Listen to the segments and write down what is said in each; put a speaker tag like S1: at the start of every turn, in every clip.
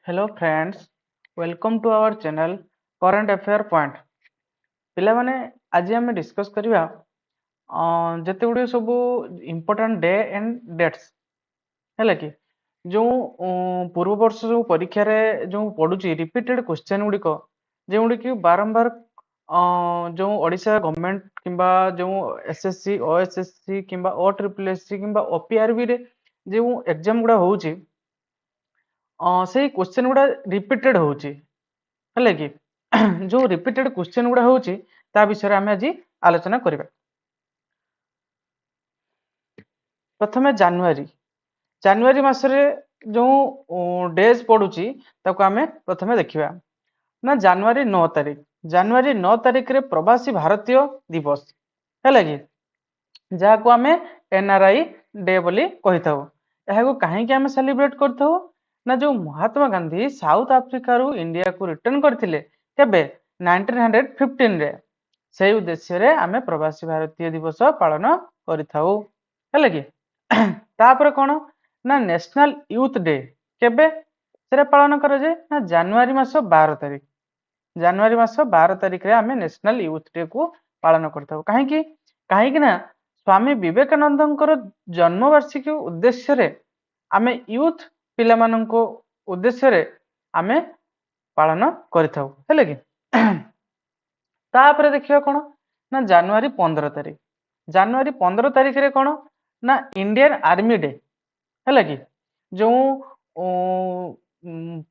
S1: Hello friends, welcome to our channel Current Affair Point. ପିଲାମାନେ ଆଜି ଆମେ ଡିସ୍କସ୍ କରିବା ଯେତେ ଗୁଡ଼ିଏ ସବୁ ଇମ୍ପୋର୍ଟାଣ୍ଟ ଡେ ଆଣ୍ଡ ଡେଟ୍ସ ହେଲା କି ଯେଉଁ ପୂର୍ବ ବର୍ଷ ସବୁ ପରୀକ୍ଷାରେ ଯେଉଁ ପଡ଼ୁଛି ରିପିଟେଡ୍ କ୍ୱେଶ୍ଚନ୍ ଗୁଡ଼ିକ ଯେଉଁଗୁଡ଼ିକି ବାରମ୍ବାର ଯେଉଁ ଓଡ଼ିଶା ଗଭର୍ଣ୍ଣମେଣ୍ଟ କିମ୍ବା ଯେଉଁ ଏସ୍ଏସ୍ସି OSSC କିମ୍ବା OSSC କିମ୍ବା OPRBରେ ଯେଉଁ ଏକ୍ଜାମ୍ ଗୁଡ଼ା ହେଉଛି ସେଇ କ୍ୱେଶ୍ଚନ୍ ଗୁଡ଼ା ରିପିଟେଡ୍ ହେଉଛି ହେଲା କି ଯେଉଁ ରିପିଟେଡ୍ କ୍ୱେଶ୍ଚନ୍ ଗୁଡ଼ା ହେଉଛି ତା ବିଷୟରେ ଆମେ ଆଜି ଆଲୋଚନା କରିବା। ପ୍ରଥମେ ଜାନୁଆରୀ ମାସରେ ଯେଉଁ ଡେଜ୍ ପଡ଼ୁଛି ତାକୁ ଆମେ ପ୍ରଥମେ ଦେଖିବା। ନା ଜାନୁଆରୀ 9 ତାରିଖରେ ପ୍ରବାସୀ ଭାରତୀୟ ଦିବସ ହେଲା କି ଯାହାକୁ ଆମେ NRI ଡେ ବୋଲି କହିଥାଉ। ଏହାକୁ କାହିଁକି ଆମେ ସେଲିବ୍ରେଟ୍ କରିଥାଉ ନା ଯେଉଁ ମହାତ୍ମା ଗାନ୍ଧୀ ସାଉଥ ଆଫ୍ରିକାରୁ ଇଣ୍ଡିଆକୁ ରିଟର୍ନ କରିଥିଲେ କେବେ 1915ରେ ସେଇ ଉଦ୍ଦେଶ୍ୟରେ ଆମେ ପ୍ରବାସୀ ଭାରତୀୟ ଦିବସ ପାଳନ କରିଥାଉ ହେଲା କି। ତାପରେ କ'ଣ ନା ନ୍ୟାସନାଲ ୟୁଥ୍ ଡେ କେବେ ସେଟା ପାଳନ କରାଯାଏ ନା ଜାନୁଆରୀ ମାସ 12 ତାରିଖରେ ଆମେ ନ୍ୟାସନାଲ ୟୁଥ୍ ଡେ କୁ ପାଳନ କରିଥାଉ। କାହିଁକି ନା ସ୍ୱାମୀ ବିବେକାନନ୍ଦଙ୍କର ଜନ୍ମବାର୍ଷିକୀ ଉଦ୍ଦେଶ୍ୟରେ ଆମେ ୟୁଥ୍ ପିଲାମାନଙ୍କ ଉଦ୍ଦେଶ୍ୟରେ ଆମେ ପାଳନ କରିଥାଉ ହେଲେ କି। ତାପରେ ଦେଖିବା କ'ଣ ନା ଜାନୁଆରୀ 15 ତାରିଖରେ କ'ଣ ନା ଇଣ୍ଡିଆନ୍ ଆର୍ମି ଡେ ହେଲା କି ଯେଉଁ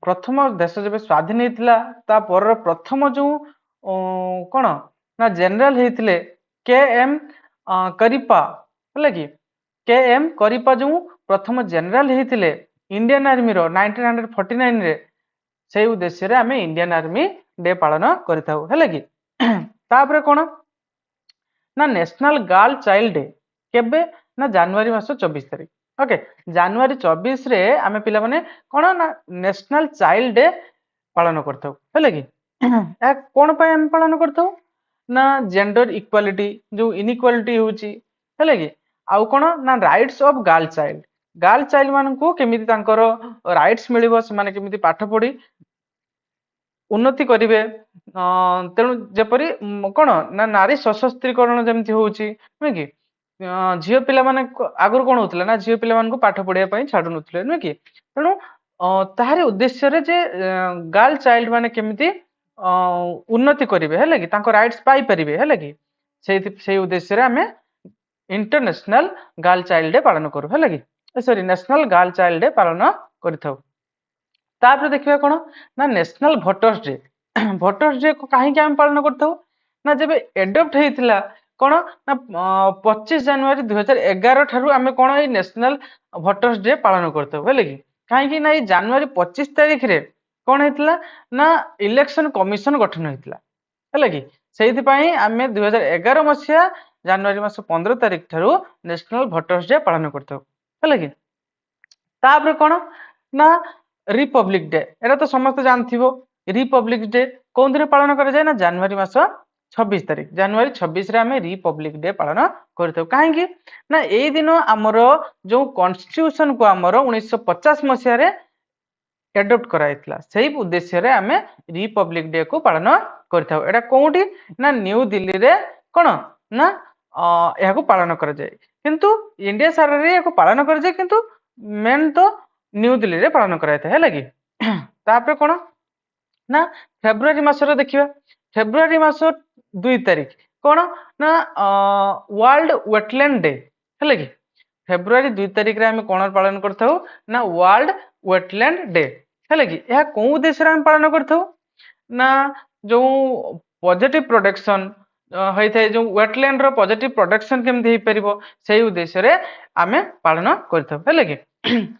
S1: ପ୍ରଥମ ଦେଶ ଯେବେ ସ୍ୱାଧୀନ ହେଇଥିଲା ତା ପରର ପ୍ରଥମ ଯେଉଁ କ'ଣ ନା ଜେନେରାଲ ହେଇଥିଲେ KM କରିପା ହେଲା କି KM କରିପା ଯେଉଁ ପ୍ରଥମ ଜେନେରାଲ ହେଇଥିଲେ ଇଣ୍ଡିଆନ୍ ଆର୍ମିର 1949ରେ ସେଇ ଉଦ୍ଦେଶ୍ୟରେ ଆମେ ଇଣ୍ଡିଆନ୍ ଆର୍ମି ଡେ ପାଳନ କରିଥାଉ ହେଲା କି। ତାପରେ କ'ଣ ନା ନ୍ୟାସନାଲ ଗାର୍ଲ ଚାଇଲ୍ଡ ଡେ କେବେ ନା ଜାନୁଆରୀ ମାସ 24 ତାରିଖ। ଓକେ, ଜାନୁଆରୀ 24ରେ ଆମେ ପିଲାମାନେ କ'ଣ ନା ନ୍ୟାସନାଲ ଚାଇଲ୍ଡ ଡେ ପାଳନ କରିଥାଉ ହେଲା କି। ଏହା କ'ଣ ପାଇଁ ଆମେ ପାଳନ କରିଥାଉ ନା ଜେଣ୍ଡର ଇକ୍ୱାଲିଟି ଯେଉଁ ଇନଇକ୍ୱାଲିଟି ହେଉଛି ହେଲା କି ଆଉ କ'ଣ ନା ରାଇଟ୍ସ ଅଫ୍ ଗାର୍ଲ ଚାଇଲ୍ଡ ମାନଙ୍କୁ କେମିତି ତାଙ୍କର ରାଇଟ୍ସ ମିଳିବ ସେମାନେ କେମିତି ପାଠ ପଢ଼ି ଉନ୍ନତି କରିବେ ତେଣୁ ଯେପରି କ'ଣ ନା ନାରୀ ସଶସ୍ତ୍ରୀକରଣ ଯେମିତି ହେଉଛି ନୁହେଁ କି ଝିଅ ପିଲାମାନେ ଆଗରୁ କ'ଣ ହଉଥିଲା ନା ଝିଅ ପିଲାମାନଙ୍କୁ ପାଠ ପଢ଼ିବା ପାଇଁ ଛାଡୁନଥିଲେ ନୁହେଁ କି ତେଣୁ ତାହାରି ଉଦ୍ଦେଶ୍ୟରେ ଯେ ଗାର୍ଲ ଚାଇଲ୍ଡ ମାନେ କେମିତି ଉନ୍ନତି କରିବେ ହେଲା କି ତାଙ୍କ ରାଇଟ୍ସ ପାଇପାରିବେ ହେଲା କି ସେଇ ଉଦ୍ଦେଶ୍ୟରେ ଆମେ ଇଣ୍ଟରନ୍ୟାସନାଲ ଗାର୍ଲ ଚାଇଲ୍ଡ ଡେ ପାଳନ କରୁ ହେଲା କି ନ୍ୟାସନାଲ ଗାର୍ଲ ଚାଇଲ୍ଡ ଡେ ପାଳନ କରିଥାଉ। ତାପରେ ଦେଖିବା କ'ଣ ନା ନ୍ୟାସନାଲ ଭୋଟର୍ସ ଡେ କାହିଁକି ଆମେ ପାଳନ କରିଥାଉ ନା ଯେବେ ଏଡପ୍ଟ ହେଇଥିଲା କ'ଣ ନା 25 ଜାନୁଆରୀ 2011 ଠାରୁ ଆମେ କ'ଣ ଏଇ ନ୍ୟାସନାଲ ଭୋଟର୍ସ ଡେ ପାଳନ କରିଥାଉ ହେଲେ କି କାହିଁକି ନା ଏଇ ଜାନୁଆରୀ 25 ତାରିଖରେ କ'ଣ ହେଇଥିଲା ନା ଇଲେକ୍ସନ କମିଶନ ଗଠନ ହେଇଥିଲା ହେଲା କି ସେଇଥିପାଇଁ ଆମେ 2011 ମସିହା ଜାନୁଆରୀ ମାସ 15 ତାରିଖ ଠାରୁ ନ୍ୟାସନାଲ ଭୋଟର୍ସ ଡେ ପାଳନ କରିଥାଉ ହେଲା କି। ତାପରେ କ'ଣ ନା ରିପବ୍ଲିକ ଡେ ଏଟା ତ ସମସ୍ତେ ଜାଣିଥିବ ରିପବ୍ଲିକ ଡେ କୋଉ ଦିନ ପାଳନ କରାଯାଏ ନା ଜାନୁଆରୀ ମାସ 26 ତାରିଖ ଜାନୁଆରୀ 26ରେ ଆମେ ରିପବ୍ଲିକ ଡେ ପାଳନ କରିଥାଉ। କାହିଁକି ନା ଏଇ ଦିନ ଆମର ଯେଉଁ କନଷ୍ଟିଟ୍ୟୁସନକୁ ଆମର 1950 ମସିହାରେ ଏଡପ୍ଟ କରାଯାଇଥିଲା ସେଇ ଉଦ୍ଦେଶ୍ୟରେ ଆମେ ରିପବ୍ଲିକ ଡେ କୁ ପାଳନ କରିଥାଉ। ଏଟା କୋଉଠି ନା ନ୍ୟୁ ଦିଲ୍ଲୀରେ କ'ଣ ନା ଏହାକୁ ପାଳନ କରାଯାଏ କିନ୍ତୁ ଇଣ୍ଡିଆ ସାରାରେ ଏହାକୁ ପାଳନ କରାଯାଏ କିନ୍ତୁ ମେନ୍ ତ ନ୍ୟୁ ଦିଲ୍ଲୀରେ ପାଳନ କରାଯାଇଥାଏ ହେଲା କି। ତାପରେ କ'ଣ ନା ଫେବୃଆରୀ ମାସରେ ଦେଖିବା ଫେବୃଆରୀ ମାସ 2 ତାରିଖ କ'ଣ ନା ୱାର୍ଲଡ ୱେଟଲ୍ୟାଣ୍ଡ ଡେ ହେଲା କି ଫେବୃଆରୀ 2 ତାରିଖରେ ଆମେ କ'ଣ ପାଳନ କରିଥାଉ ନା ୱାର୍ଲଡ ୱେଟଲ୍ୟାଣ୍ଡ ଡେ ହେଲା କି ଏହା କୋଉ ଉଦ୍ଦେଶ୍ୟରେ ଆମେ ପାଳନ କରିଥାଉ ନା ଯେଉଁ ପଜିଟିଭ ପ୍ରୋଡକ୍ସନ ହୋଇଥାଏ ଯେଉଁ ୱେଟଲ୍ୟାଣ୍ଡର ପଜିଟିଭ ପ୍ରୋଡକ୍ସନ କେମିତି ହେଇପାରିବ ସେଇ ଉଦ୍ଦେଶ୍ୟରେ ଆମେ ପାଳନ କରିଥାଉ ହେଲା କି।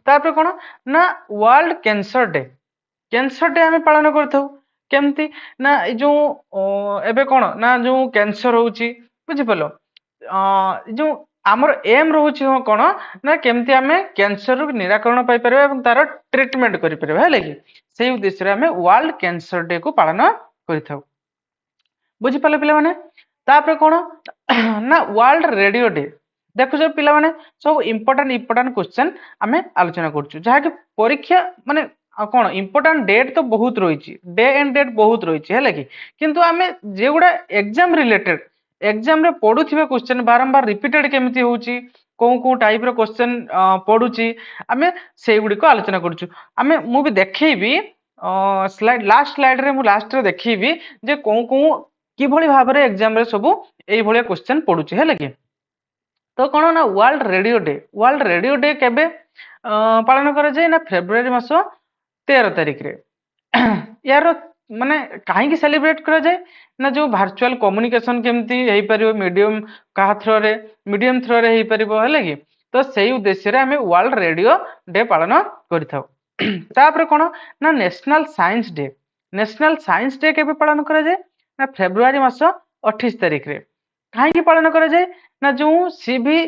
S1: ତାପରେ କ'ଣ ନା ୱାର୍ଲଡ କ୍ୟାନ୍ସର ଡେ ଆମେ ପାଳନ କରିଥାଉ କେମିତି ନା ଏଇ ଯେଉଁ ଏବେ କ'ଣ ନା ଯେଉଁ କ୍ୟାନ୍ସର ହେଉଛି ବୁଝିପାରିଲ ଯେଉଁ ଆମର ଏମ୍ ରହୁଛି କ'ଣ ନା କେମିତି ଆମେ କ୍ୟାନ୍ସରରୁ ନିରାକରଣ ପାଇପାରିବା ଏବଂ ତାର ଟ୍ରିଟମେଣ୍ଟ କରିପାରିବା ହେଲା କି ସେଇ ଉଦ୍ଦେଶ୍ୟରେ ଆମେ ୱାର୍ଲଡ କ୍ୟାନ୍ସର ଡେ କୁ ପାଳନ କରିଥାଉ ବୁଝିପାରିଲେ ପିଲାମାନେ। ତାପରେ କ'ଣ ନା ୱାର୍ଲଡ ରେଡିଓ ଡେ ଦେଖୁଛ ପିଲାମାନେ ସବୁ ଇମ୍ପୋର୍ଟାଣ୍ଟ କ୍ୱେଶ୍ଚନ ଆମେ ଆଲୋଚନା କରୁଛୁ ଯାହାକି ପରୀକ୍ଷା ମାନେ कौन इंपोर्टाट डेट तो बहुत रही डे एंड डेट बहुत रही है कि किंतु आम जो गुड़ा एग्जाम रिलेटेड एग्जाम रे पढ़ुथिबा क्वेश्चन बारंबार रिपीटेड केमिति होउची को टाइप रो क्वेश्चन पढ़ुची आम से गुडी को आलोचना करूछु आम मु भी देखैबी स्लाइड लास्ट स्लाइड रे मु लास्ट रे देखैबी जे को कि भली भाबरे एग्जाम रे सब एई भलिया क्वेश्चन पढ़ुची है कि तो कौन ना वर्ल्ड रेडियो डे केबे पालन करा जाए ना फेब्रुआरी मास 13 तारिख रे यार माने कहीं सेलिब्रेट करा जाए ना जो वर्चुअल कम्युनिकेशन केमती हेई परिबो मीडियम कहा थ्रो रे मीडियम थ्रो रे हेई परिबो है कि तो सही उद्देश्य रे हमें वर्ल्ड रेडियो डे पालन करिथाउ तापर कोन ना नेशनल साइंस डे केबे पालन करा जाए ना फेब्रुआरी मास 28 तारिख रे कहीं पालन करा जाए ना जो सीवी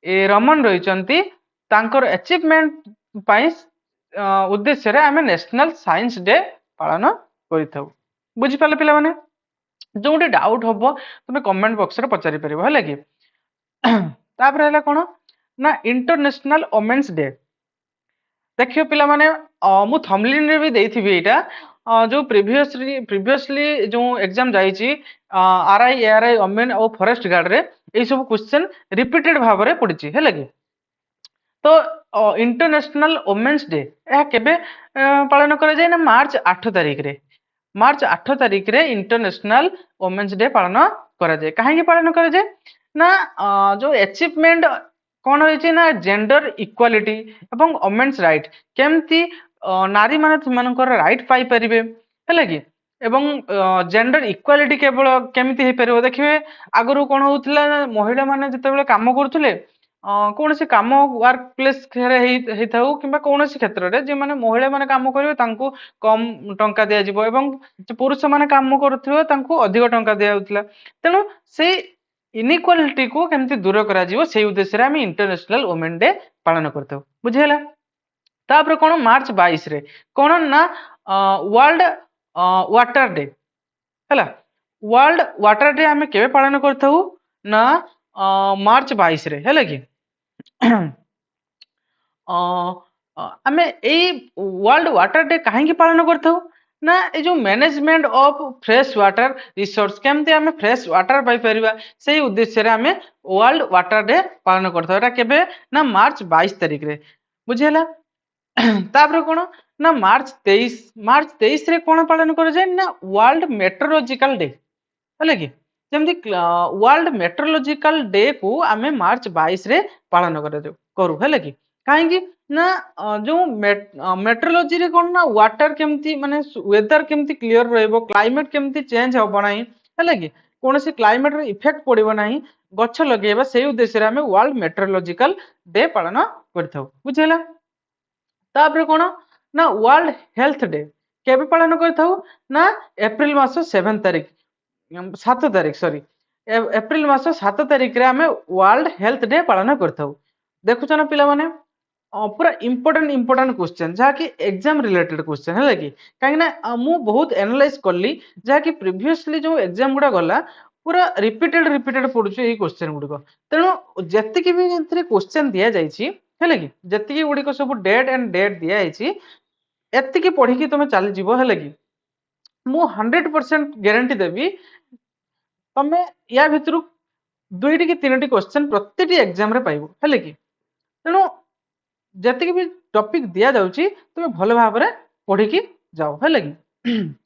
S1: रमन रही तांकर अचीवमेंट पाई उद्देश्य रे आमे नेशनल साइंस डे पालन करिथाउ बुझी पाले पिला माने जोटे डाउट हबो तुमे कमेंट बॉक्स रे पचारि परिबो है कि तापर हला कोन ना इंटरनेशनल वुमेन्स डे देखियो पिला माने मु थंबनेल रे भी देइथिबी एटा जो प्रीवियसली जो एग्जाम जाईची आरआई एआरआई वुमेन और फॉरेस्ट गार्ड रे ए सब क्वेश्चन रिपीटेड भाव रे पडिची है कि तो इंटरनेशनल वुमेन्स डे यह केबे पालन करा जाए ना मार्च 8 तारिख रे इंटरनेशनल वुमेन्स डे पालन करा जाए कहीं पालन करा जाए ना जो अचीवमेंट कौन रही ना जेंडर इक्वालिटी एवं वुमेन्स राइट केमती नारी माने राइट पाई परिबे है कि एवं जेंडर इक्वालिटी केवल केमिति हे परिबो देखिबे आगरु कोन होउतला महिला माने जतेबेले काम करूथले कौन सी काम वर्क प्लेस हे थाउ किंबा कौन सी क्षेत्र रे जे माने महिला माने काम करिवे तांको कम टंका दिया जिवो एवं पुरुष माने काम करूथले तांको अधिक टंका दिया होतला तेनु से इनइक्वालिटी को केमती दूर करा जिवो से उद्देश्य रे हम इंटरनेशनल वुमेन डे पालन करथौ बुझियला तापर कोन मार्च 22 रे कोन ना वर्ल्ड वाटर डे हैला वर्ल्ड वाटर डे हमें केबे पालन करथौ ना मार्च 22 रे हैला कि आमे ए वर्ल्ड वाटर डे कहीं पालन करथौ ना ए जो management of fresh water resource केमते आमे फ्रेश वाटर पाई परिबा सेही उद्देश्य रे आमे वर्ल्ड वाटर डे पालन करथौ एटा केबे ना मार्च 22 तारिख रे बुझियला तापर कोन ना मार्च 23 रे कोन पालन कर जाय ना वर्ल्ड मेट्रोलॉजिकल डे है कि जमती वर्ल्ड मेट्रोलॉजिकल डे को आमे मार्च 22 रे पालन करू है कि कहीं ना जो मेट्रोलॉजी रे कोन ना वाटर केमती माने वेदर केमती क्लियर रहबो क्लाइमेट केमती चेंज होबो नाही है कि कौन सी क्लाइमेट रे इफेक्ट पड़िबो नाही गछ लगेबा सेही उद्देश्य रे आमे वर्ल्ड मेट्रोलॉजिकल डे पालन करथौ बुझिला तापर कोन ना वर्ल्ड हेल्थ डे केबे पालन करथौ ना अप्रैल मास 7 तारिख 7 तारिख सॉरी एप्रिल मास 7 तारिख रे आमे वर्ल्ड हेल्थ डे पालन करथौ देखुछ ना पिला माने पूरा इंपोर्टेंट क्वेश्चन जहा कि एग्जाम रिलेटेड क्वेश्चन है कि कहीं ना मु बहुत एनालाइज करली जहा कि प्रीवियसली जो एग्जाम गुडा गला पूरा रिपीटेड पडुछ ए क्वेश्चन गुडको तेनु जत्ति भी एंथरे क्वेश्चन दिया जाईची है कि जत्ति गुडको सब डेट एंड डेट दिया जाईची एत्ति पढ़ी कि तुम चली जीवो है कि मु 100% गारंटी देबी तमे या भितर 2 कि 3 क्वेश्चन प्रत्येक एग्जाम रे पाइबो है कि तेणु जति भी टॉपिक दिया जाउची तुम भल भाव रे पढ़ी कि जाओ है कि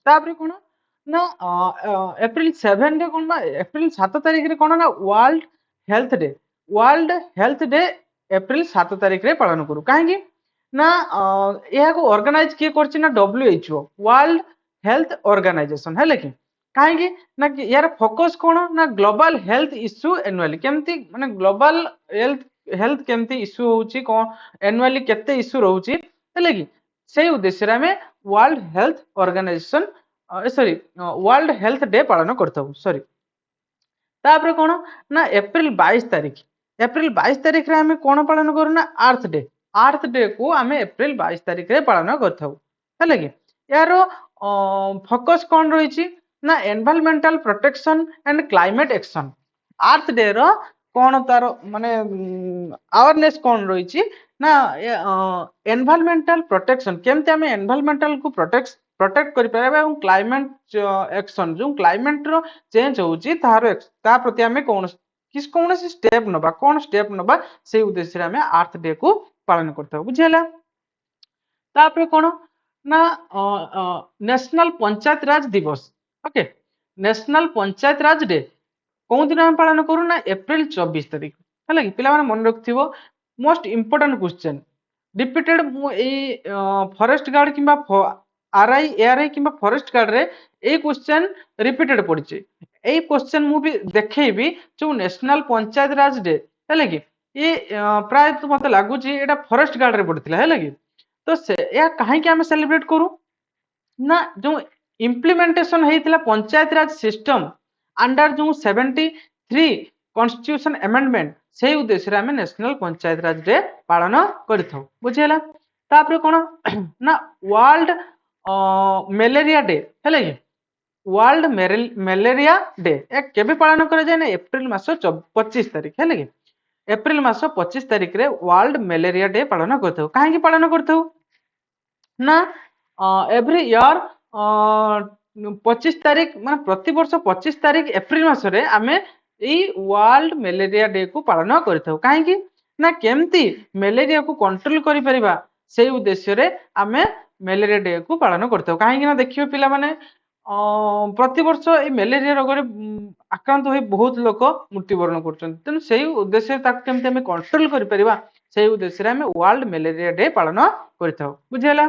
S1: तापर कोन ना अप्रैल 7 रे कोन अप्रैल 7 तारिख रे कोन ना वर्ल्ड हेल्थ डे अप्रैल 7 तारिख रे पालन करू काहे ना यह को ऑर्गेनाइज किए करछि ना WHO वर्ल्ड हेल्थ ऑर्गेनाइजेशन है कि कहीं ना यार फोकस कौन ना ग्लोबल हेल्थ इश्यू एनुअली केमती माने ग्लोबल हेल्थ केमती इश्यू होउची कोन एनुअली केते इश्यू रहउची है कि सेही उद्देश्य रे हमें world health organisation sorry world health day पालन करथौ सॉरी तापर कोन ना अप्रैल 22 तारिख रे हमें कोन पालन करू ना अर्थ डे को हमें अप्रैल 22 तारिख रे पालन करथौ है कि यार फोकस कौन रही ना environmental protection and climate action earth day रो कौन तार माने अवेयरनेस कौन रही ना एनवायरमेंटल प्रोटेक्शन केमती आम एनवायरमेंटल को प्रोटेक्ट कर पारे क्लाइमेट एक्शन जो क्लाइमेट रो चेंज होउची ता प्रति आम कौन स्टेप नबा कौन स्टेप नबा से उद्देश्य आम अर्थ डे को पालन करता बुझीला तापर कौन ना नेशनल पंचायत राज दिवस ओके नेशनल पंचायत राज डे कौन दिन आम पालन करूँ ना एप्रिल 24 तारीख है कि पिला मन रखिथ most important question repeated forest guard कि आरआई एआरआई कि फॉरेस्ट गार्ड रे ए क्वेश्चन रिपीटेड पड़ी यही क्वेश्चन मु भी देखी जो नेशनल पंचायत राज डे है कि ये प्राय तो मत लगुच ये फॉरेस्ट गार्ड रे पड़ता है कि तो से या कहीं आम सेलिब्रेट करूँ ना जो इम्प्लीमेंटेशन होता पंचायत राज सिस्टम अंडर जो 73 कॉन्स्टिट्यूशन अमेंडमेंट से उद्देश्य आम नेशनल पंचायत राज डे पालन कर बुझीला तापर कौन ना वर्ल्ड मलेरिया डे है कि वर्ल्ड मलेरिया डे केबे पालन कर जाए ना एप्रिल मास 25 तारीख है कि एप्रिल मास 25 तारीख रे वर्ल्ड मलेरिया डे पालन करथौ काहे पालन करथौ ना एवरी ईयर 25 तारीख मान प्रति वर्ष 25 तारीख एप्रिल मासरे आमे ई वर्ल्ड मलेरिया डे को पालन करथौ काहे ना केमती मलेरिया को कंट्रोल करि परिबा से उद्देश्य रे आमे मलेरिया डे को पालन करथौ काहे ना देखियो पिला माने प्रति वर्ष ए मलेरिया रोग रे आक्रांत होई बहुत लोक मृत्युवरण करछन तेनु सेही उद्देश्य ताक केमती आमे कंट्रोल करि परिबा सेही उद्देश्य रे आमे वर्ल्ड मलेरिया डे पालन करथौ बुझियला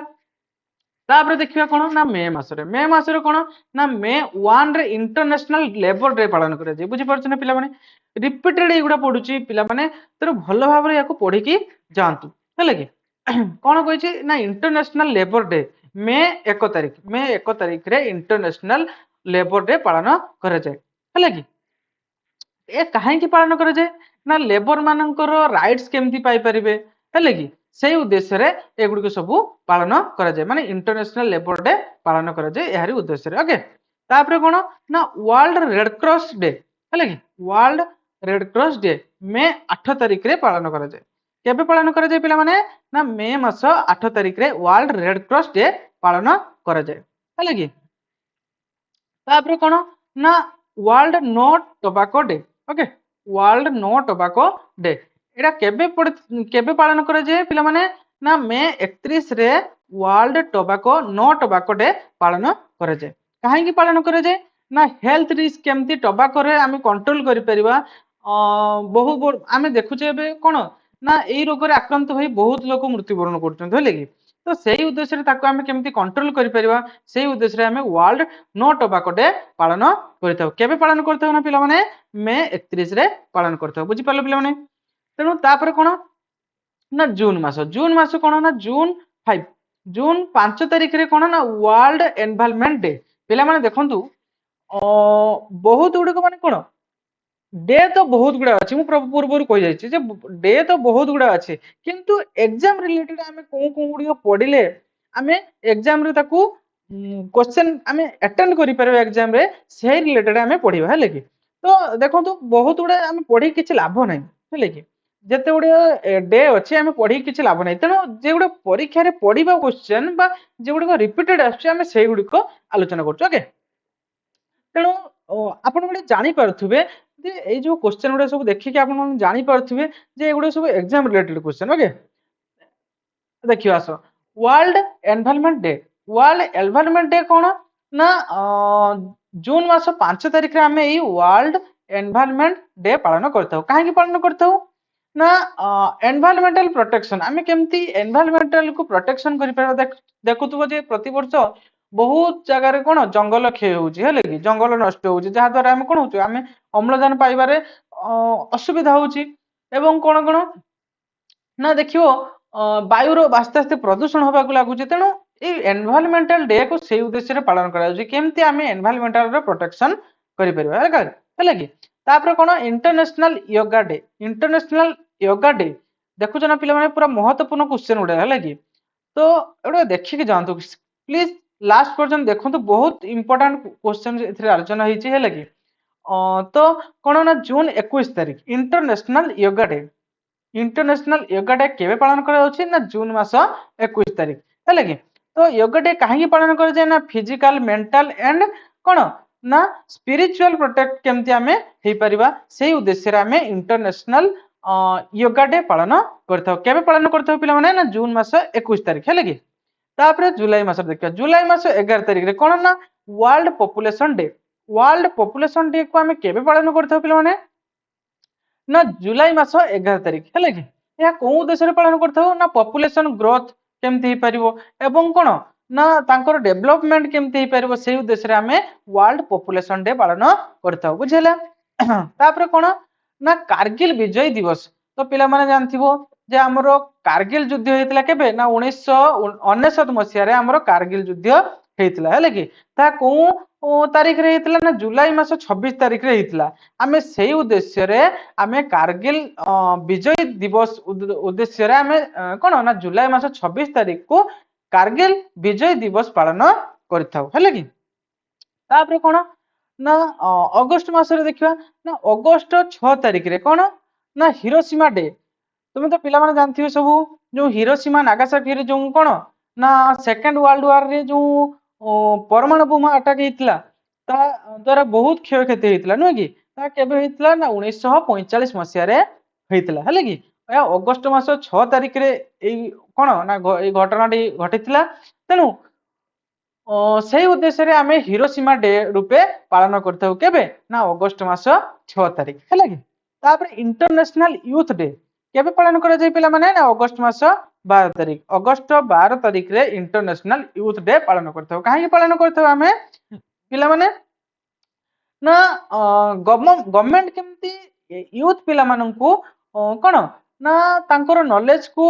S1: तापर देखिया कौन ना मे मासरे कौन ना मे 1 रे इंटरनेशनल लेबर डे पालन करा जाय बुझी परछ ना पिला माने रिपीटेड एगुडा पढुची पिला माने तर भलो भाव रे याको पढी की जानतु हेले कि कौन कहिछि ना इंटरनेशनल लेबर डे मे 1 तारीख रे इंटरनेशनल लेबर डे पालन करा जाय हेले कि ए काहे की पालन करा जाय ना लेबर मानकर राइट्स केमती पाई परिबे हेले कि से उद्देश्य रे एगुडी सब पालन करा जाय माने इंटरनेशनल लेबर डे पालन करा जाय एहारी उद्देश्य रे ओके तापर कोन ना वर्ल्ड रेड क्रॉस डे हेले कि वर्ल्ड रेड क्रॉस डे मे 8 तारीख रे पालन करा जाय केबे पालन करा जाय पिला माने ना मे मास 8 तारीख रे वर्ल्ड रेड क्रॉस डे पालन करा जाय हेले कि तापर कोन ना world no tobacco day okay world no tobacco day एटा केबे पालन करा जाय पिला माने ना मे 31 रे world tobacco no tobacco day पालन करा जाय काहे की पालन करा जाय ना हेल्थ रिस्क केमती टोबैको रे आमे कंट्रोल करि परिबा बहु आमे देखुचे बे कोन ना एई रोग रे आक्रांत होई बहुत लोक मृत्युवरण करछन होले कि तो सेही उद्देश्य रे ताको आमे केमती कंट्रोल करि परिबा सेही उद्देश्य रे आमे वर्ल्ड नो टोबैको डे पालन करिथाउ केबे पालन करथाउ ना पिला माने मे 31 रे पालन करथाउ बुझी पालो पिला माने तेणु तापर कौन ना जून मास कौन ना जून 5 तारीख रे कौन ना वर्ल्ड एनवायरनमेंट डे पिला माने देखंतु बहुत गुड़े माने कौन डे तो बहुत गुड़ा अच्छी पूर्व कही जाइए डे तो बहुत गुड़ा अच्छे किंतु एग्जाम रिलेटेड आमे को गुड़िक पढ़िले आमे एग्जाम रे ताकू क्वेश्चन आमे अटेंड करि परबे एग्जाम रे से रिलेटेड आमे पढ़िबा है कि तो देखंतु बहुत गुड़ा आमे पढ़ी किछि लाभ नै है कि जेते गुड़े डे अच्छे आमे पढ़ी किछि लाभ नै तेनो जे गुड़े परीक्षा रे पढ़िबा क्वेश्चन बा जे गुड़े रिपीटेड आछे आमे सेही गुड़िक आलोचना करछु ओके तेणु आपण गुड़े जानि पारुथुबे जे ए जो क्वेश्चन गुड़ा सब देखि के आपण जानि पारुथुबे जे एगुडा सब एग्जाम रिलेटेड क्वेश्चन ओके देखियो आसो वर्ल्ड एनवायरनमेंट डे कोन ना जून मास 5 तारिख रे आमे ई वर्ल्ड एनवायरनमेंट डे पालन करथाउ काहे की पालन करथाउ ना एनवायरमेंटल प्रोटेक्शन आमे केमती एनवायरमेंटल को प्रोटेक्शन करि पर देखुथुबो जे प्रति वर्ष बहुत जगह रे कोन जंगल क्षय होउची हेले कि जंगल नष्ट होउची जहा द्वारा आमे कोन होउची आमे अम्लजान पाइबारे असुविधा होउची एवं कोन कोन ना देखियो वायुर आस्ते आस्ते प्रदूषण होबा को लागुची तेनु ए एनवायरमेंटल डे को से उद्देश्य रे पालन करा जाउची केमती आमे एनवायरमेंटल रे प्रोटेक्शन करि परबा हेले कि तापर कोन इंटरनेशनल योगा डे देखुछ ना पिला माने पूरा महत्वपूर्ण क्वेश्चन उडा है कि तो एडा देखि के जानतो प्लीज लास्ट पर्यंत देखो तो बहुत इंपोर्टेंट क्वेश्चन एथिरे आलोचना हिची है कि तो कोन ना जून 21 तारिख international yoga day international yoga day केबे पालन करा जाउछि ना जून मास 21 तारिख हैले कि तो योगा डे काहे पालन करा जाय ना फिजिकल मेंटल एंड कोन ना स्पिरिचुअल प्रोटेक्ट केमती आमे हे परिबा सेही उद्देश्य रे आमे इंटरनेशनल योगा डे पालन करथाउ केबे पालन करथाउ पिला माने ना जून मास 21 तारिख हैले कि तापर जुलाई मास देखिया जुलाई मास 11 तारिख रे कोन ना वर्ल्ड पॉपुलेशन डे को आमे केबे पालन करथाउ पिला माने ना जुलाई मास 11 तारिख है कि यह कौ उद्देश्य पालन करथाउ ना पॉपुलेशन ग्रोथ केमती पारिबो एवं कोन ना तांकर डेवलपमेंट केमती पारिबो सेही उद्देश्य रे हमें वर्ल्ड पॉपुलेशन डे पालन करथाउ बुझिला तापर कोन ना कारगिल विजय दिवस तो पिला माने जानथिबो जे हमरो कारगिल युद्ध हेतला केबे ना 1999 मसिया रे हमरो कारगिल युद्ध हेतला है कि ता को तारीख रे हेतला ना जुलाई मास 26 तारीख रे हेतला आमे सेही उद्देश्य रे आमे कारगिल विजय दिवस उद्देश्य रे आमे कोन ना जुलाई मास 26 तारीख को कारगिल विजय दिवस पालन करथाउ हैले कि तापर कोन ना अगस्त मास रे देखिबा ना अगस्त 6 तारीख रे कोन ना हिरोशिमा डे तुम तो पिला माने जानथिबे सब जो हिरोशिमा नागासाकी रे जो कोन ना सेकंड वर्ल्ड वार रे जो परमाणु बोमा अटैक हेतला ता द्वारा बहुत क्षय क्षति हेतला न कि ता केबे हेतला ना 1945 मसिया रे हेतला हले कि अगस्त मास 6 तारिख रे ए कोन ना ए घटनाटी घटितला तेनु सेही उद्देश्य रे आमे हिरोशिमा डे रूपे पालन करथाउ केबे ना अगस्त मास 6 तारिख हले कि तापर इंटरनेशनल यूथ डे केबे पालन करा जाय पिला माने ना अगस्त मास 12 तारिख अगस्त 12 तारिख रे इंटरनेशनल यूथ डे पालन करथाउ काहे पालन करथाउ आमे पिला माने ना गवर्नमेंट केमती यूथ पिला माननकू कोन ना तांकर नॉलेज को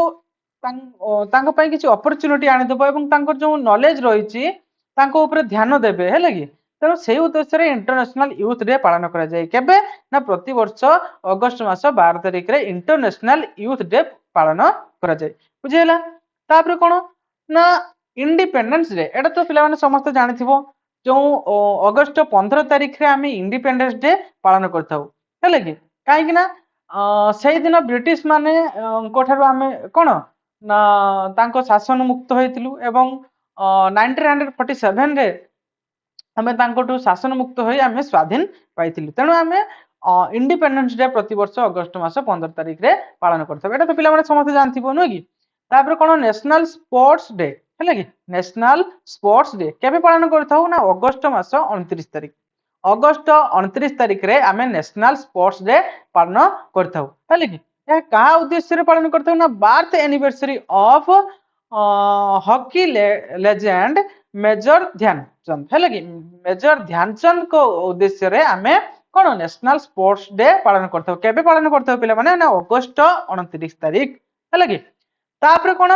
S1: तांको पई किछि अपॉर्चुनिटी आनि देबो एवं तांकर जो नॉलेज रहिछि तांको ऊपर ध्यान देबे हेले कि तेणु से उद्देश्य रे इंटरनेशनल यूथ डे पालन करा जाय केबे ना प्रति वर्ष अगस्त मास 12 तारिख रे इंटरनेशनल यूथ डे पालन करा जाय बुझिला तापर कोन ना इंडिपेंडेंस डे एटा तो पिला माने समस्त जानिथिबो जो अगस्त 15 तारिख रे आमे इंडिपेंडेंस डे पालन करथाउ हेले कि काहे कि ना सेही दिन ब्रिटिश माने कोठारो आमे कोन ना तांको शासन मुक्त होइतिलु एवं 1947 रे हमें तांकोटू शासन मुक्त होई हमें स्वाधीन पाइथिलु तेणु हमें इंडिपेंडेंस डे प्रति वर्ष अगस्त मास 15 तारिख रे पालन करथबे एटा तो पिला माने समस्त जानथिबो न कि तापर कोन नेशनल स्पोर्ट्स डे हैला कि नेशनल स्पोर्ट्स डे केबे पालन करथाउ ना अगस्त मास 29 तारिख अगस्त 29 तारिख रे हमें नेशनल स्पोर्ट्स डे पालन करथाउ हैला कि या का उद्देश्य रे पालन करथाउ ना birth anniversary of hockey legend major Dhyan Chand है कि मेजर ध्यानचंद को उद्देश्य रे आमे कोन नेशनल स्पोर्ट्स डे पालन करथौ केबे पालन करथौ पिला माने ना अगस्त 29 तारिख है कि तापर कोन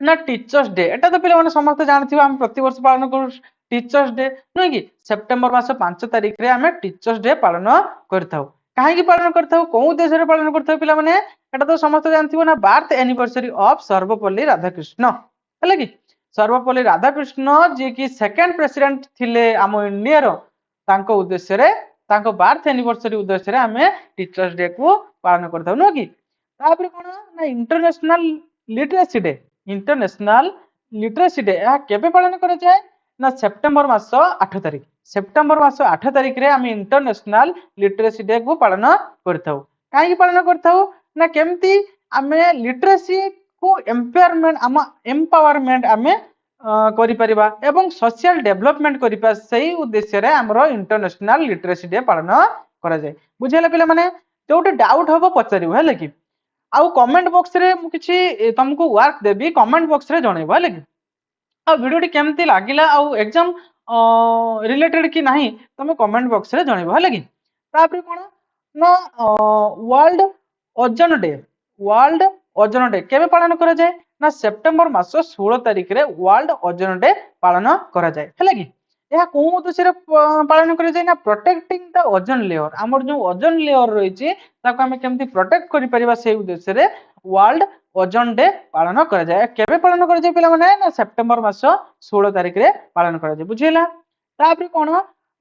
S1: ना टीचर्स डे एटा तो पिला माने समस्त जानथिबा हम प्रति वर्ष पालन करू टीचर्स डे नै कि सितंबर मास 5 तारिख रे आमे टीचर्स डे पालन करथौ काहे कि पालन करथौ को उद्देश्य रे पालन करथौ पिला माने एटा तो समस्त जानथिबो ना birth anniversary of Sarvepalli Radhakrishna है कि सर्वपल्ली राधाकृष्ण जे कि सेकंड प्रेसिडेंट थिले आम इंडिया रो तांको उद्देश्य रे तांको बर्थ एनिवर्सरी उद्देश्य रे हमें टीचर्स डे को पालन करथौ न कि तापर कोन ना international literacy day international literacy day या केबे पालन करा जाय ना सितंबर मास 8 तारिख सितंबर मास 8 तारिख रे हम इंटरनेशनल लिटरेसी डे को पालन करथौ काहे कि पालन करथौ ना केमती हमें लिटरेसी को एम्पावरमेंट आमे करि परिबा एवं सोशल डेवलपमेंट करिपा सही उद्देश्य रे हमरो इंटरनेशनल लिटरेसी डे पालन करा जाय बुझेला पिला माने जोटे डाउट होबो पचारिबो हेले कि आउ कमेंट बॉक्स रे मु किछि तुमको वर्क देबी कमेंट बॉक्स रे जणैबो हेले कि आ वीडियोटी केमती लागिला आउ एग्जाम रिलेटेड कि नाही तुम कमेंट बॉक्स रे जणैबो हेले कि तापर कोन ना वर्ल्ड ओजोन डे केबे पालन करा जाय ना सितंबर मास 16 तारिख रे वर्ल्ड ओजोन डे पालन करा जाय हेले कि यह को उद्देश्य पालन करा जाय ना प्रोटेक्टिंग द ओजोन लेयर हमर जो ओजोन लेयर रही छि ताको हम केमती प्रोटेक्ट करि परिबा से उद्देश्य रे वर्ल्ड ओजोन डे पालन करा जाय केबे पालन करा जाय पिला माने ना सितंबर मास 16 तारिख रे पालन करा जाय बुझिला तापर कोन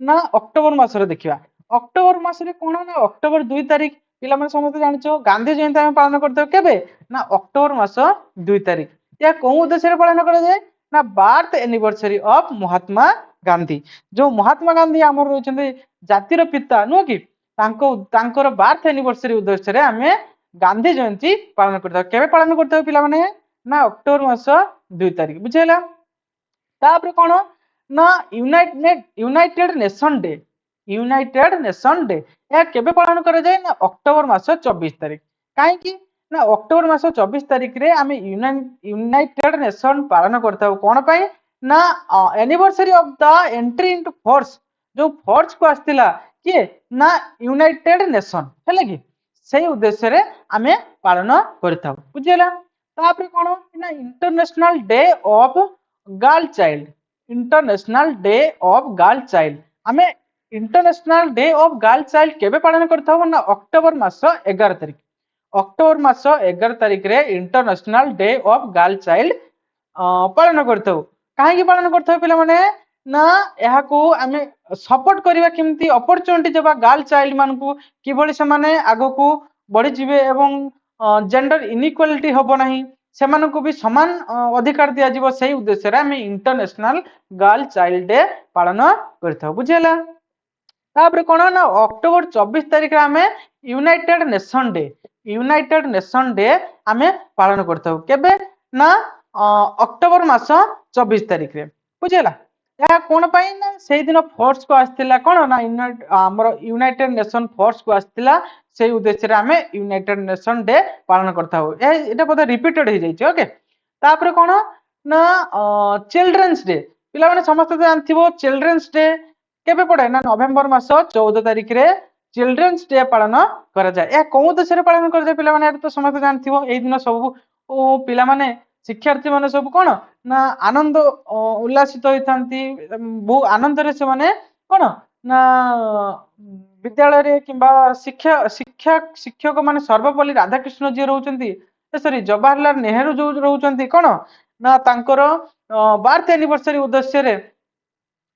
S1: ना अक्टोबर मास रे देखिबा अक्टोबर मास रे कोन ना अक्टोबर 2 तारिख पिला माने समस्त जानिछो गांधी जयंती हम पालन करथो केबे ना अक्टोबर मास 2 तारिख या कोन उद्देश्य रे पालन करा जाय ना birth anniversary of Mahatma Gandhi जो महात्मा गांधी हमर रहछन्ते जातिर पिता नो कि तांकर बर्थ एनिवर्सरी उद्देश्य रे हमें गांधी जयंती पालन करथो केबे पालन करथो पिला माने ना अक्टोबर मास 2 तारिख बुझेला तापर कोन ना United nation day United nation day या केबे पालन करा जाय ना अक्टोबर मास 24 तारिख काहे कि ना अक्टोबर मास 24 तारिख रे हमें यूनाइटेड नेशन पालन करथाउ कोन पई ना anniversary of the entry into force जो फोर्स को आस्तिला कि ना यूनाइटेड नेशन हैला कि सही उद्देश्य रे हमें पालन करथाउ बुझिला तापर कोन ना international day of girl child international day of girl child हमें international day of girl child केबे पालन करथाउ ना अक्टोबर मास 11 तारिख अक्टोबर मास 11 तारिख रे international day of girl child पालन करथाउ काहे कि पालन करथाउ पिला माने ना यहा को हमें सपोर्ट करबा केमती अपॉर्चुनिटी देबा गर्ल चाइल्ड मान को किबोली से माने आगो को बढ़ी जिवे एवं जेंडर इनइक्वालिटी होबो नाही सेमान को भी समान अधिकार दिया जीवो सही उद्देश्य रे हमें इंटरनेशनल गर्ल चाइल्ड डे पालन करथाउ बुझेला तापर कोन ना अक्टोबर 24 तारिख रे हमें यूनाइटेड नेशन डे हमें पालन करथाउ केबे ना अक्टोबर मास 24 तारिख रे बुझेला या कोन पई ना सेही दिन फोर्स को आस्तिला कोन ना हमर यूनाइटेड नेशन फोर्स को आस्तिला सेही उद्देश्य रे हमें यूनाइटेड नेशन डे पालन करथाउ एटा पता रिपीटेड हो जाई ओके तापर कोन ना चिल्ड्रंस डे पिला माने समस्त जानथिबो चिल्ड्रंस डे केबे पड़े ना नवेम्बर मास 14 तारिख रे चिल्ड्रंस डे पालन करा जाय या कोन उद्देश्य रे पालन करा जाय पिला माने तो समस्त जानथिबो एई दिन सब पिला माने शिक्षार्थी माने सब कोन ना आनंद उल्लासित होइथांती बहु आनंद रे से माने कोन ना विद्यालय रे किबा शिक्षक माने सर्वपल्ली राधाकृष्ण जी रहउचंती सॉरी जवाहरलाल नेहरू जो रहउचंती कोन ना तांकर बर्थ एनिवर्सरी उद्देश्य रे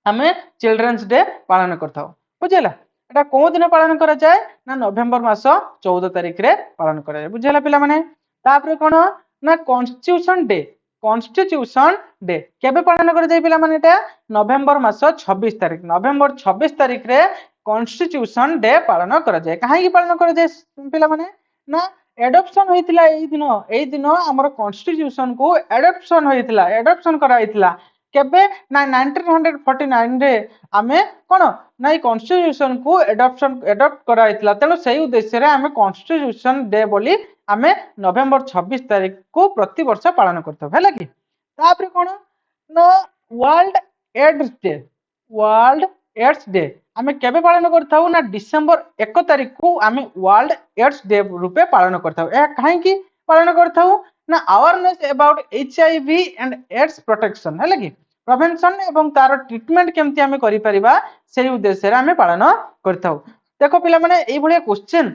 S1: हमें चिल्ड्रंस डे पालन करथाउ बुझेला एटा को दिन पालन करा जाय ना नवेम्बर मास 14 तारिख रे पालन करा जाय बुझेला पिला माने तापर कोन ना कॉन्स्टिट्यूशन डे केबे पालन करा जाय पिला माने एटा नवेम्बर मास 26 तारिख नवेम्बर 26 तारिख रे कॉन्स्टिट्यूशन डे पालन करा जाय काहे कि पालन करा जाय पिला माने ना एडॉप्शन होइतिला एई दिन हमर कॉन्स्टिट्यूशन को एडॉप्शन करा होइतिला केबे ना 1949 रे आमे कोन ना ई कॉन्स्टिट्यूशन को एडॉप्ट करा होइतिला तेनो सही उद्देश्य रे आमे कॉन्स्टिट्यूशन डे बोली आमे नवेम्बर 26 तारिख को प्रति वर्ष पालन करथौ हैला कि तापर कोन ना वर्ल्ड एड्स डे आमे केबे पालन करथौ ना डिसेंबर 1 तारिख को आमे वर्ल्ड एड्स डे रूपे पालन करथौ ए काहे कि पालन करथौ ना awareness about HIV and AIDS protection हैला कि प्रिवेंशन एवं तार ट्रीटमेंट केमती आमे करि परिबा सेही उद्देश्य रे आमे पालन करथौ देखो पिला माने एई भलिया क्वेश्चन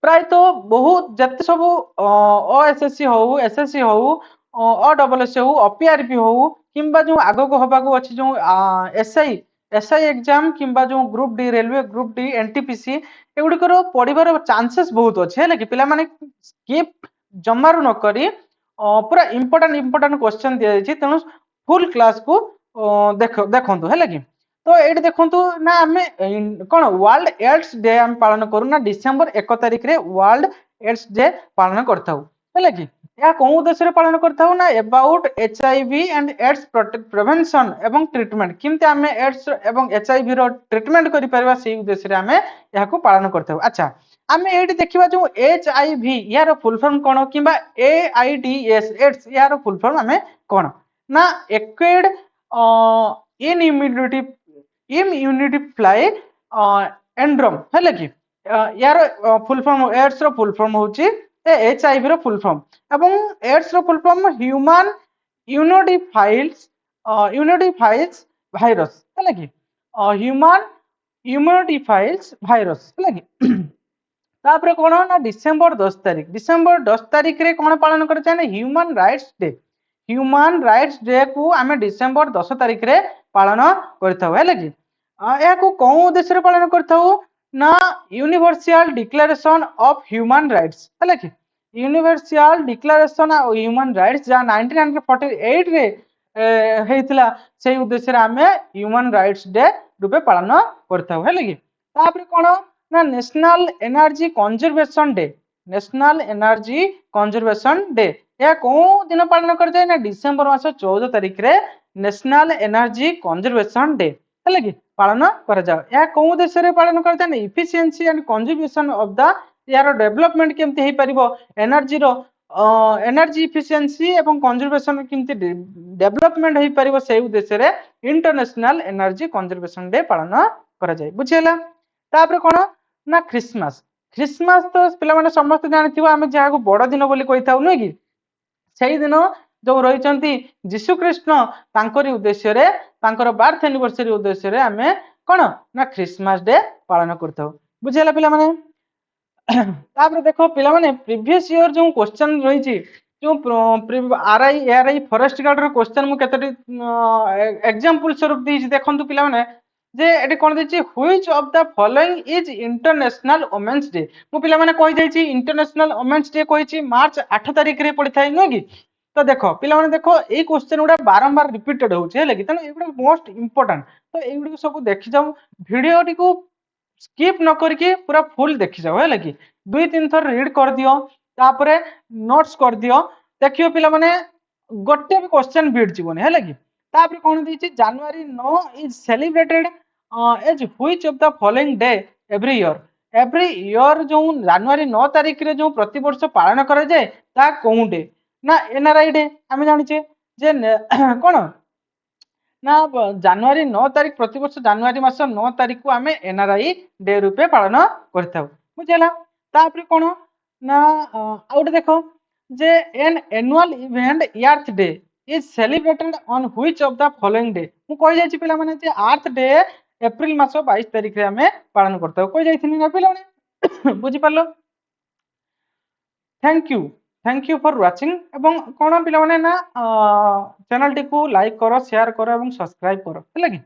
S1: प्राय तो बहुत जते सब ओएसएससी हो एसएससी हो ओडब्ल्यूएससी हो ओपीआरपी हो किंबा जो आगो को होबा को अछि जो एसआई एग्जाम किंबा जो group D railway group D NTPC एगुडी करो पढिबार चांसेस बहुत अछि हैला कि पिला माने स्किप जमारू न करी पूरा इंपोर्टेंट क्वेश्चन दिया जाय तेनु फुल क्लास को देखंतु हैला कि तो एठी देखंतु ना हमें कोन वर्ल्ड एड्स डे हम पालन करू ना डिसेंबर 1 तारिख रे वर्ल्ड एड्स डे पालन करथाउ हैला कि या कोन उद्देश्य रे पालन करथाउ ना about HIV and AIDS prevention एवं ट्रीटमेंट किंते हमें एड्स एवं एचआईवी रो ट्रीटमेंट करि परबा सेही उद्देश्य रे हमें या को पालन करथाउ अच्छा हमें एठी देखिबा जो एचआईवी यार फुल फॉर्म कोन किबा एआईडीएस एड्स यार फुल फॉर्म हमें कोन ना एक्वायर्ड इम्यूनिटी फ्लाई एंड्रोम हैला कि यार फुल फॉर्म एड्स रो फुल फॉर्म होची एचआईवी रो फुल फॉर्म एवं एड्स रो फुल फॉर्म ह्यूमन इम्यूनोडिफाइल्स वायरस हैला कि ह्यूमन इम्यूनोडिफाइल्स वायरस हैला कि तापर कोन ना डिसेंबर 10 तारिख रे कोन पालन करे छै ना ह्यूमन राइट्स डे को आमे डिसेंबर 10 तारिख रे पालन करथाउ हैला कि या को कोन उद्देश्य रे पालन करथाउ ना universal declaration of human rights है कि universal declaration of human rights जहाँ 1948 रे हेइतिला से उद्देश्य रे आमे ह्यूमन राइट्स डे रूपे पालन करथाउ है कि तापर कोन ना national energy conservation day national energy conservation day या को दिन पालन कर जाए ना डिसेंबर मास 14 तारिख रे नेशनल एनर्जी कंजर्वेशन डे है कि पालन कर जाओ या को देश रे पालन कर जाए efficiency and conservation of the यार डेवलपमेंट केमती हे परिबो एनर्जी रो एनर्जी इफिशिएंसी एवं कंजर्वेशन केमती डेवलपमेंट हे परिबो से उद्देश्य रे इंटरनेशनल एनर्जी कंजर्वेशन डे पालन कर जाए बुझियला तापर कोन ना क्रिसमस क्रिसमस तो पिला माने समस्त जानिथिबो आमे जाहा बड़ दिन बोली कहिथाउ नै कि सेही दिन जो रही जीशु कृष्ण तांकरी उद्देश्य रे तांकर बार्थ एनिवर्सरी उद्देश्य रे आमे कोन ना क्रिसमस डे पालन करथाउ बुझियला पिला माने तापर देखो पिला माने प्रीवियस ईयर जो क्वेश्चन रही जो आरआई फॉरेस्ट गार्ड रो क्वेश्चन मु केतटी एग्जांपल स्वरूप दी देखंतु पिला माने जे एटी कोन देछि which of the following is international women's day मु पिला माने कहि जाइछि इंटरनेशनल वुमेन्स डे कहिछि मार्च 8 तारिख रे पड़ी थाइ न कि तो देखो पिला माने देखो ए क्वेश्चन गुडा बारंबार रिपीटेड होछि हेले कि तने एगुडा मोस्ट इंपोर्टेंट तो एगुडा सब देखि जाऊ वीडियो टी को स्किप न करके पूरा फुल देखि जाओ है कि दुई तीन थर रीड कर दियो तापरे नोट्स कर दियो देखियो पिला माने गोटे भी क्वेश्चन बीट जीवन है कि तापरे कोन दैछि January 9 is celebrated as which of the following day every year जो जनवरी 9 तारिख रे जो प्रति वर्ष पालन करा जाए ता कोन डे ना एनआरआई डे आमे जानिछे जे कोन ना जनवरी 9 तारिख प्रति वर्ष जनवरी मास 9 तारिख को आमे एनआरआई डे रूपे पालन करथाउ बुझला तापर कोन ना आउट देखो जे an annual event earth day is celebrated on which of the following day मु कहि जाय छी पिला माने जे अर्थ डे एप्रिल मास 22 तारिख रे आमे पालन करथाउ कहि जायथिनी ना पिला माने बुझि पालो थैंक यू फॉर वाचिंग एवं कोन पिला माने ना चैनल टी को लाइक करो शेयर करो एवं सब्सक्राइब करो है कि